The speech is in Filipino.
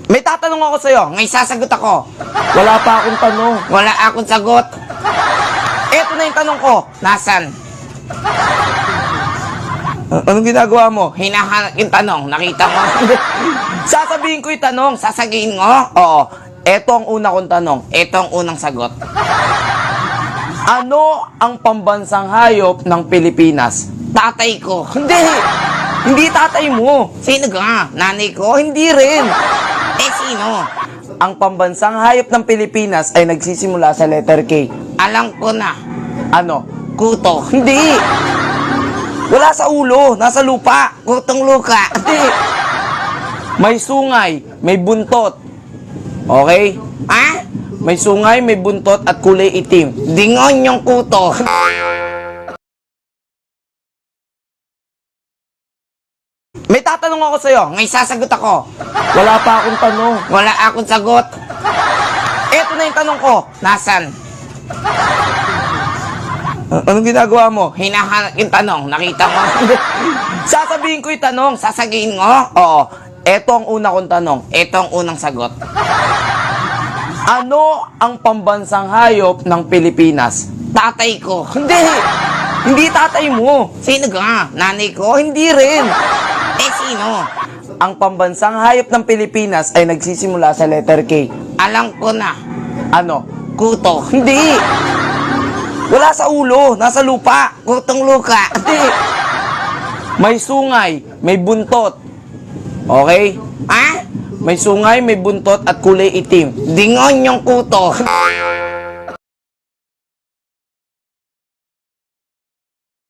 May tatanong ako sa'yo, ngayon sasagot ako. Wala pa akong tanong. Wala akong sagot. Eto na yung tanong ko, nasan? Anong ginagawa mo? Hinahanap yung tanong, nakita mo? Sasabihin ko yung tanong, sasagihin mo? Oo. Eto ang una kong tanong, eto ang unang sagot. Ano ang pambansang hayop ng Pilipinas? Tatay ko. Hindi! Hindi tatay mo. Sino ka? Nanay ko? Hindi rin. Eh, sino? Ang pambansang hayop ng Pilipinas ay nagsisimula sa letter K. Alam ko na. Ano? Kuto. Hindi. Wala sa ulo. Nasa lupa. Kutong luka. Hindi. May sungay. May buntot. Okay? Ha? May sungay, may buntot at kulay itim. Dingon yung kuto. May tatanong ako sa'yo, ngayon sasagot ako. Wala pa akong tanong. Wala akong sagot. Eto na yung tanong ko, nasan? Anong ginagawa mo? Hinahanap yung tanong, nakita mo? Sasabihin ko yung tanong, sasagihin mo? Oo. Eto ang una kong tanong, eto ang unang sagot. Ano ang pambansang hayop ng Pilipinas? Tatay ko. Hindi! Hindi tatay mo. Sino ka? Nanay ko? Hindi rin. Eh, sino? Ang pambansang hayop ng Pilipinas ay nagsisimula sa letter K. Alam ko na. Ano? Kuto. Hindi. Wala sa ulo. Nasa lupa. Kutong luka. Hindi. May sungay. May buntot. Okay? Ha? May sungay, may buntot at kulay itim. Dingon yung kuto.